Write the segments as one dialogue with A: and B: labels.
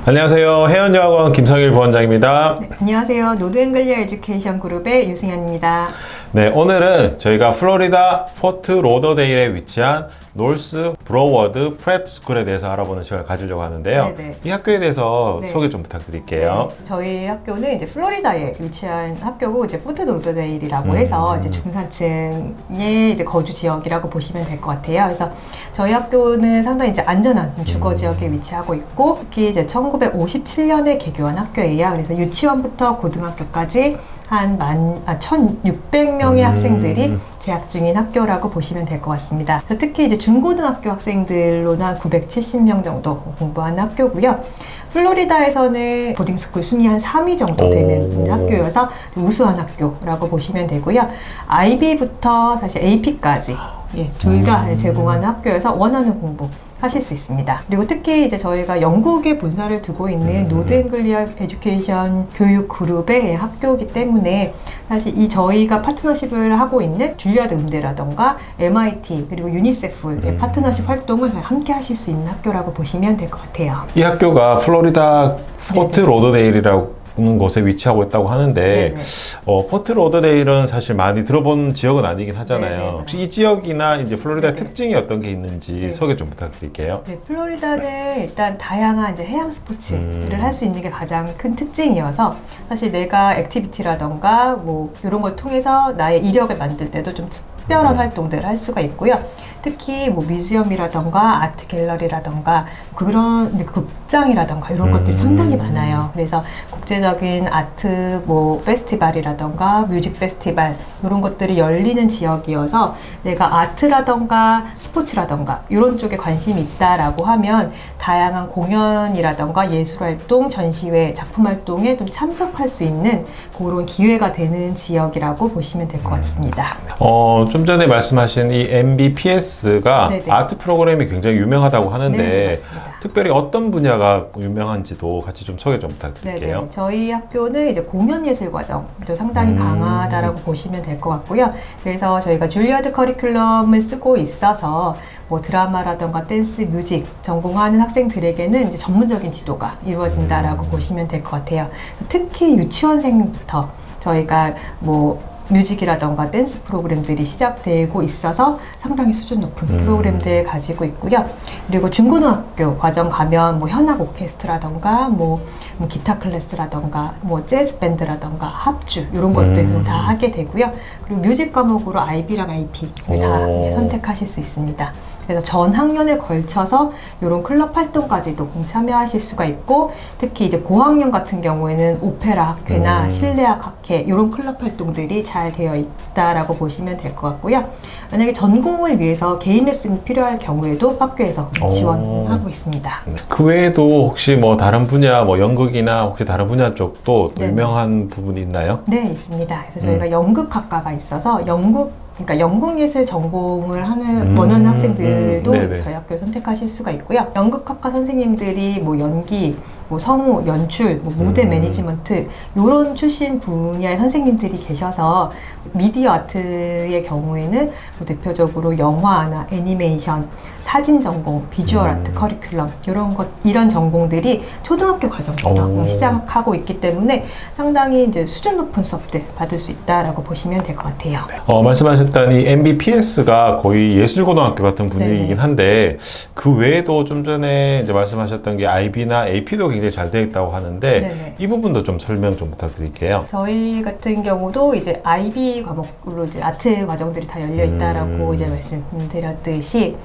A: 안녕하세요. 해연여학원 김성일 부원장입니다.
B: 네, 안녕하세요. 노드앵글리아 에듀케이션 그룹의 유승현입니다.
A: 네, 오늘은 저희가 플로리다 포트 로더데일에 위치한 노스 브로워드 프랩 스쿨에 대해서 알아보는 시간을 가지려고 하는데요.
B: 네네.
A: 이 학교에 대해서
B: 네.
A: 소개 좀 부탁드릴게요.
B: 네, 저희 학교는 이제 플로리다에 위치한 학교고 이제 포트 로더데일이라고 해서 이제 중산층의 이제 거주 지역이라고 보시면 될 것 같아요. 그래서 저희 학교는 상당히 이제 안전한 주거 지역에 위치하고 있고 특히 이제 1957년에 개교한 학교예요. 그래서 유치원부터 고등학교까지 한 1,600명의 학생들이 재학 중인 학교라고 보시면 될 것 같습니다. 그래서 특히 이제 중고등학교 학생들로는 한 970명 정도 공부하는 학교고요. 플로리다에서는 보딩스쿨 순위 한 3위 정도 되는 학교여서 우수한 학교라고 보시면 되고요. IB부터 사실 AP까지 둘 다 제공하는 학교여서 원하는 공부 하실 수 있습니다. 그리고 특히 이제 저희가 영국에 본사를 두고 있는 노드앵글리아 에듀케이션 교육 그룹의 학교이기 때문에 사실 이 저희가 파트너십을 하고 있는 줄리아드 음대라던가 MIT 그리고 유니세프의 파트너십 활동을 함께 하실 수 있는 학교라고 보시면 될 것 같아요.
A: 이 학교가 플로리다 포트
B: 네네.
A: 로더데일이라고 곳에 위치하고 있다고 하는데 포트 로더데일은 사실 많이 들어본 지역은 아니긴 하잖아요.
B: 네네.
A: 혹시 이 지역이나 이제 플로리다의
B: 네네.
A: 특징이 어떤 게 있는지
B: 네.
A: 소개 좀 부탁드릴게요.
B: 네, 플로리다는 일단 다양한 이제 해양 스포츠를 할 수 있는 게 가장 큰 특징이어서 사실 내가 액티비티라던가 뭐 이런 걸 통해서 나의 이력을 만들 때도 좀 특별한 활동들을 할 수가 있고요. 특히 뭐 뮤지엄이라던가 아트 갤러리라던가 그런 이제 극장이라던가 이런 것들이 상당히 많아요. 그래서 국제적인 아트 뭐 페스티벌이라던가 뮤직 페스티벌 이런 것들이 열리는 지역이어서 내가 아트라던가 스포츠라던가 이런 쪽에 관심이 있다라고 하면 다양한 공연이라던가 예술활동, 전시회, 작품활동에 좀 참석할 수 있는 그런 기회가 되는 지역이라고 보시면 될 것 같습니다.
A: 좀 전에 말씀하신 이 MBPS가
B: 네네.
A: 아트 프로그램이 굉장히 유명하다고 하는데
B: 네, 맞습니다.
A: 특별히 어떤 분야가 유명한지도 같이 좀 소개 좀 부탁드릴게요.
B: 네네. 저희 학교는 이제 공연예술 과정도 상당히 강하다라고 보시면 될 것 같고요. 그래서 저희가 줄리아드 커리큘럼을 쓰고 있어서 뭐 드라마라던가 댄스, 뮤직 전공하는 학생들에게는 이제 전문적인 지도가 이루어진다라고 보시면 될 것 같아요. 특히 유치원생부터 저희가 뭐 뮤직이라던가 댄스 프로그램들이 시작되고 있어서 상당히 수준 높은 프로그램들 가지고 있고요. 그리고 중고등학교 과정 가면 뭐 현악 오케스트라던가 뭐 기타 클래스라던가 뭐 재즈 밴드라던가 합주 이런 것들은 다 하게 되고요. 그리고 뮤직 과목으로 IB랑 IP를 다 선택하실 수 있습니다. 그래서 전 학년에 걸쳐서 이런 클럽 활동까지도 참여하실 수가 있고 특히 이제 고학년 같은 경우에는 오페라 학회나 실내악 학회 이런 클럽 활동들이 잘 되어 있다라고 보시면 될 것 같고요. 만약에 전공을 위해서 개인 레슨이 필요할 경우에도 학교에서 지원하고 있습니다.
A: 그 외에도 혹시 뭐 다른 분야, 뭐 연극이나 혹시 다른 분야 쪽도 또 유명한 부분이 있나요?
B: 네, 있습니다. 그래서 저희가 연극학과가 있어서 그러니까 연극예술 전공을 하는 원하는 학생들도 저희 학교 선택하실 수가 있고요. 연극학과 선생님들이 뭐 연기, 뭐 성우, 연출, 뭐 무대 매니지먼트 이런 출신 분야의 선생님들이 계셔서 미디어 아트의 경우에는 뭐 대표적으로 영화나 애니메이션, 사진 전공, 비주얼 아트 커리큘럼 이런 전공들이 초등학교 과정부터 시작하고 있기 때문에 상당히 이제 수준 높은 수업들 받을 수 있다라고 보시면 될 것 같아요.
A: 말씀하셨던 이 MBPS가 거의 예술고등학교 같은 분위기이긴 한데 그 외에도 좀 전에 이제 말씀하셨던 게 IB나 AP도 굉장히 잘 되어 있다고 하는데 이 부분도 좀 설명 좀 부탁드릴게요.
B: 저희 같은 경우도 이제 IB 과목으로 이제 아트 과정들이 다 열려 있다라고 이제 말씀드렸듯이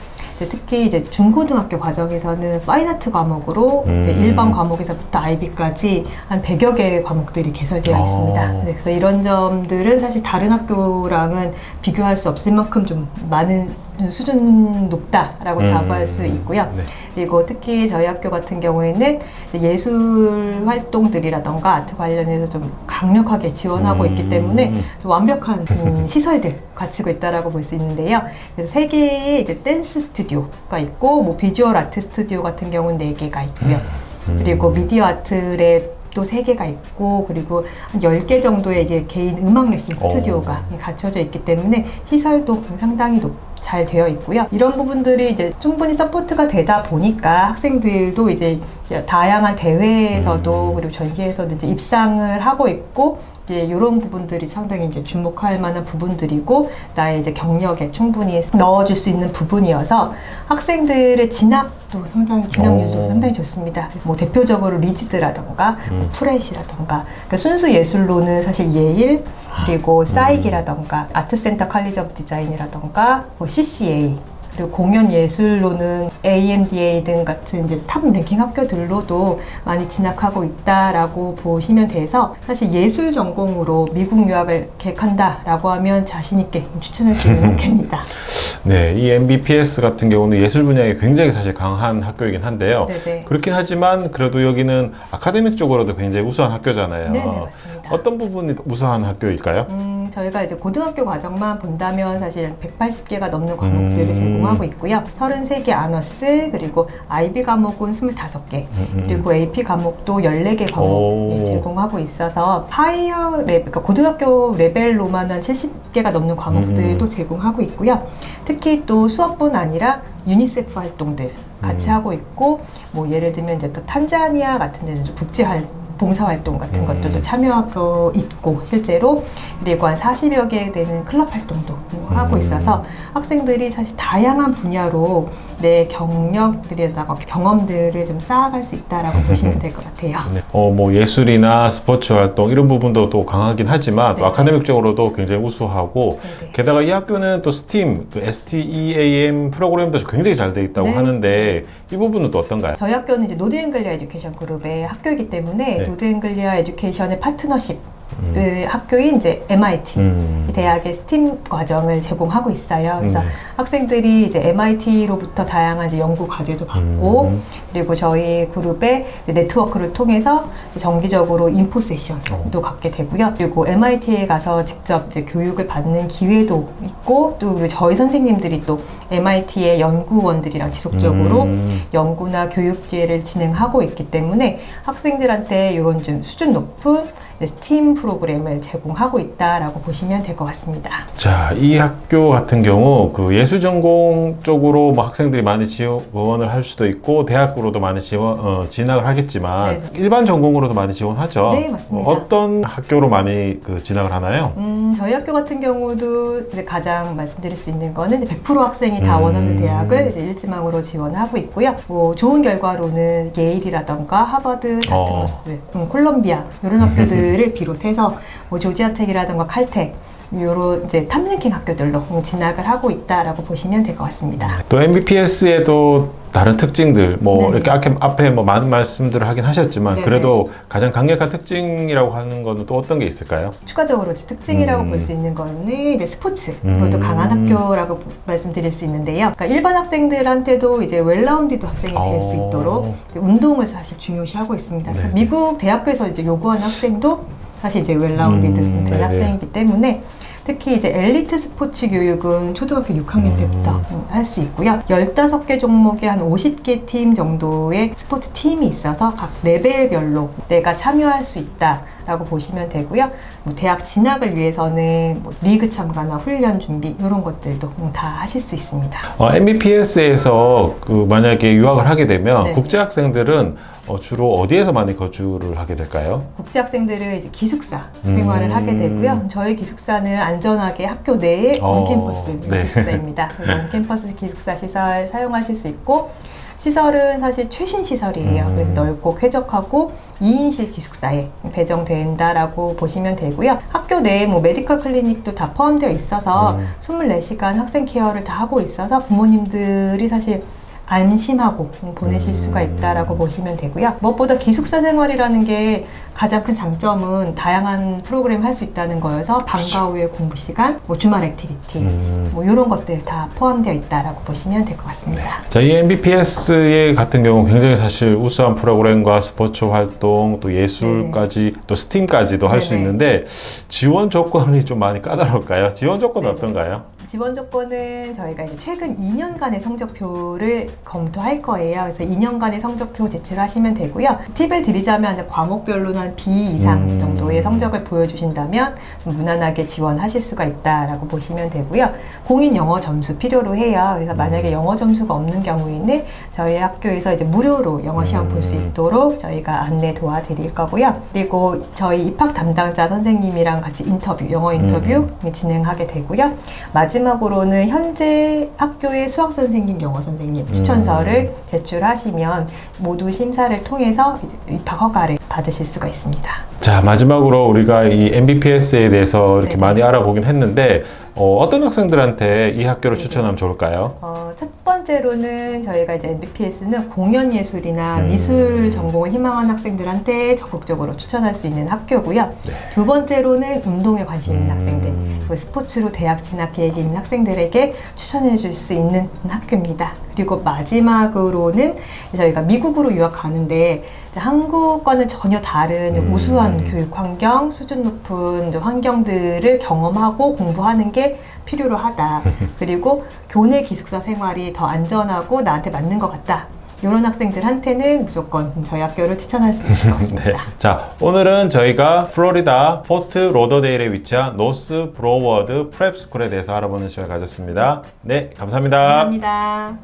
B: 특히 이제 중고등학교 과정에서는 파인아트 과목으로 이제 일반 과목에서부터 IB까지 한 100여 개의 과목들이 개설되어 있습니다. 그래서 이런 점들은 사실 다른 학교랑은 비교할 수 없을 만큼 좀 많은 수준 높다라고 자부할 수 있고요. 그리고 특히 저희 학교 같은 경우에는 예술 활동들이라던가 아트 관련해서 좀 강력하게 지원하고 있기 때문에 좀 완벽한 시설들 갖추고 있다라고 볼 수 있는데요. 그래서 3개의 이제 댄스 스튜디오가 있고 뭐 비주얼 아트 스튜디오 같은 경우는 4개가 있고요. 그리고 미디어 아트랩 또 3개가 있고 그리고 한 10개 정도의 이제 개인 음악 레슨 스튜디오가 갖춰져 있기 때문에 시설도 상당히 잘 되어 있고요. 이런 부분들이 이제 충분히 서포트가 되다 보니까 학생들도 이제 다양한 대회에서도 그리고 전시에서도 이제 입상을 하고 있고 이제 이런 부분들이 상당히 이제 주목할 만한 부분들이고 나의 이제 경력에 충분히 넣어줄 수 있는 부분이어서 학생들의 진학도 상당히 진학률도 상당히 좋습니다. 뭐 대표적으로 리지드라던가 프렛이라던가 그러니까 순수 예술로는 사실 예일 그리고 사이기라던가 아트센터 칼리지 오브 디자인이라던가 뭐 CCA 그리고 공연 예술로는 AMDA 등 같은 이제 탑 랭킹 학교들로도 많이 진학하고 있다라고 보시면 돼서 사실 예술 전공으로 미국 유학을 계획한다라고 하면 자신 있게 추천할 수 있는 학교입니다.
A: 네, 이 MBPS 같은 경우는 예술 분야에 굉장히 사실 강한 학교이긴 한데요.
B: 네네.
A: 그렇긴 하지만 그래도 여기는 아카데믹 쪽으로도 굉장히 우수한 학교잖아요.
B: 네네, 맞습니다.
A: 어떤 부분이 우수한 학교일까요?
B: 저희가 이제 고등학교 과정만 본다면 사실 180개가 넘는 과목들을 제공하고 있고요. 33개 아너스, 그리고 IB 과목은 25개, 그리고 AP 과목도 14개 과목 제공하고 있어서 하이어 레벨, 그러니까 고등학교 레벨로만 한 70개가 넘는 과목들도 제공하고 있고요. 특히 또 수업뿐 아니라 유니세프 활동들 같이 하고 있고, 뭐 예를 들면 이제 또 탄자니아 같은 데는 국제 봉사활동 같은 것들도 참여하고 있고 실제로 그리고 한 40여 개 되는 클럽 활동도 하고 있어서 학생들이 사실 다양한 분야로 내 경력들에다가 경험들을 좀 쌓아갈 수 있다라고 보시면 될 것 같아요.
A: 네. 뭐 예술이나 스포츠 활동 이런 부분도 또 강하긴 하지만 또 아카데믹적으로도 굉장히 우수하고 게다가 이 학교는 또 STEAM, 그 STEAM 프로그램도 굉장히 잘 돼 있다고 하는데 이 부분은 또 어떤가요?
B: 저희 학교는 이제 노드앵글리아 에듀케이션 그룹의 학교이기 때문에 노드앵글리아 에듀케이션의 파트너십 학교인 이제 MIT 이 대학의 스팀 과정을 제공하고 있어요. 그래서 학생들이 이제 MIT로부터 다양한 이제 연구 과제도 받고 그리고 저희 그룹의 네트워크를 통해서 정기적으로 인포 세션도 갖게 되고요. 그리고 MIT에 가서 직접 이제 교육을 받는 기회도 있고 또 그리고 저희 선생님들이 또 MIT의 연구원들이랑 지속적으로 연구나 교육 기회를 진행하고 있기 때문에 학생들한테 이런 좀 수준 높은 스팀 프로그램을 제공하고 있다라고 보시면 될 것 같습니다.
A: 자, 이 학교 같은 경우 그 예술 전공 쪽으로 뭐 학생들이 많이 지원을 할 수도 있고 대학으로도 많이 진학을 하겠지만 일반 전공으로도 많이 지원하죠.
B: 네, 맞습니다.
A: 어떤 학교로 많이 그 진학을 하나요?
B: 저희 학교 같은 경우도 이제 가장 말씀드릴 수 있는 거는 이제 100% 학생이 다 원하는 대학을 이제 일지망으로 지원하고 있고요. 뭐 좋은 결과로는 예일이라던가 하버드, 다트머스, 콜롬비아 이런 학교들을 비롯해서 뭐 조지아텍이라던가 칼텍 요런 이제 탑랭킹 학교들로 진학을 하고 있다라고 보시면 될 것 같습니다.
A: 또 MBPS에도 다른 특징들 뭐 이렇게 앞에 뭐 많은 말씀들을 하긴 하셨지만 그래도 가장 강력한 특징이라고 하는 거는 또 어떤 게 있을까요?
B: 추가적으로 특징이라고 볼 수 있는 거는 이제 스포츠로도 강한 학교라고 말씀드릴 수 있는데요. 그러니까 일반 학생들한테도 이제 웰라운디드 학생이 될 수 있도록 운동을 사실 중요시하고 있습니다. 그래서 미국 대학교에서 이제 요구하는 학생도 사실 이제 웰라운디드 된 학생이기 때문에 특히 이제 엘리트 스포츠 교육은 초등학교 6학년 때부터 할 수 있고요. 15개 종목에 한 50개 팀 정도의 스포츠 팀이 있어서 각 레벨별로 내가 참여할 수 있다라고 보시면 되고요. 뭐 대학 진학을 위해서는 뭐 리그 참가나 훈련 준비 이런 것들도 다 하실 수 있습니다.
A: MBPS에서 그 만약에 유학을 하게 되면 국제 학생들은 주로 어디에서 많이 거주를 하게 될까요?
B: 국제 학생들은 이제 기숙사 생활을 하게 되고요. 저희 기숙사는 안전하게 학교 내에 온캠퍼스 기숙사입니다. 그래서 온캠퍼스 기숙사 시설 사용하실 수 있고 시설은 사실 최신 시설이에요. 그래서 넓고 쾌적하고 2인실 기숙사에 배정된다라고 보시면 되고요. 학교 내에 뭐 메디컬 클리닉도 다 포함되어 있어서 24시간 학생 케어를 다 하고 있어서 부모님들이 사실 안심하고 보내실 수가 있다라고 보시면 되고요. 무엇보다 기숙사 생활이라는 게 가장 큰 장점은 다양한 프로그램 할 수 있다는 거여서 방과 후의 공부 시간, 뭐 주말 액티비티, 뭐 이런 것들 다 포함되어 있다라고 보시면 될 것 같습니다.
A: 자, 이 MBPS 같은 경우 굉장히 사실 우수한 프로그램과 스포츠 활동, 또 예술까지, 또 스팀까지도 할 수 있는데 지원 조건이 좀 많이 까다로울까요? 지원 조건은 어떤가요?
B: 지원 조건은 저희가 이제 최근 2년간의 성적표를 검토할 거예요. 그래서 2년간의 성적표 제출을 하시면 되고요. 팁을 드리자면 이제 과목별로는 B 이상 정도의 성적을 보여주신다면 무난하게 지원하실 수가 있다라고 보시면 되고요. 공인 영어 점수 필요로 해요. 그래서 만약에 영어 점수가 없는 경우에는 저희 학교에서 이제 무료로 영어 시험 볼 수 있도록 저희가 안내 도와드릴 거고요. 그리고 저희 입학 담당자 선생님이랑 같이 인터뷰, 영어 인터뷰 진행하게 되고요. 마지막으로는 현재 학교의 수학 선생님, 영어 선생님 추천서를 제출하시면 모두 심사를 통해서 이제 입학 허가를 받으실 수가 있습니다.
A: 자, 마지막으로 우리가 이 MBPS에 대해서 이렇게
B: 네네.
A: 많이 알아보긴 했는데 어떤 학생들한테 이 학교를 추천하면 좋을까요?
B: 첫 번째로는 저희가 이제 MBPS는 공연 예술이나 미술 전공을 희망하는 학생들한테 적극적으로 추천할 수 있는 학교고요.
A: 네.
B: 두 번째로는 운동에 관심 있는 학생들, 그리고 스포츠로 대학 진학 계획이 있는 학생들에게 추천해 줄 수 있는 학교입니다. 그리고 마지막으로는 저희가 미국으로 유학 가는데 한국과는 전혀 다른 우수한 교육 환경, 수준 높은 환경들을 경험하고 공부하는 게 필요로 하다. 그리고 교내 기숙사 생활이 더 안전하고 나한테 맞는 것 같다. 이런 학생들한테는 무조건 저희 학교를 추천할 수 있을 것 같습니다.
A: 네. 자, 오늘은 저희가 플로리다 포트 로더데일에 위치한 노스 브로워드 프랩스쿨에 대해서 알아보는 시간을 가졌습니다. 네, 감사합니다.
B: 감사합니다.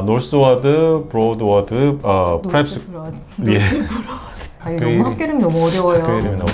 A: 노스워드, 브로드워드, 프랩스.
B: 노스브로드.
A: 예.
B: 너무 학교 이름이 너무 어려워요.
A: 학교 이름이 너무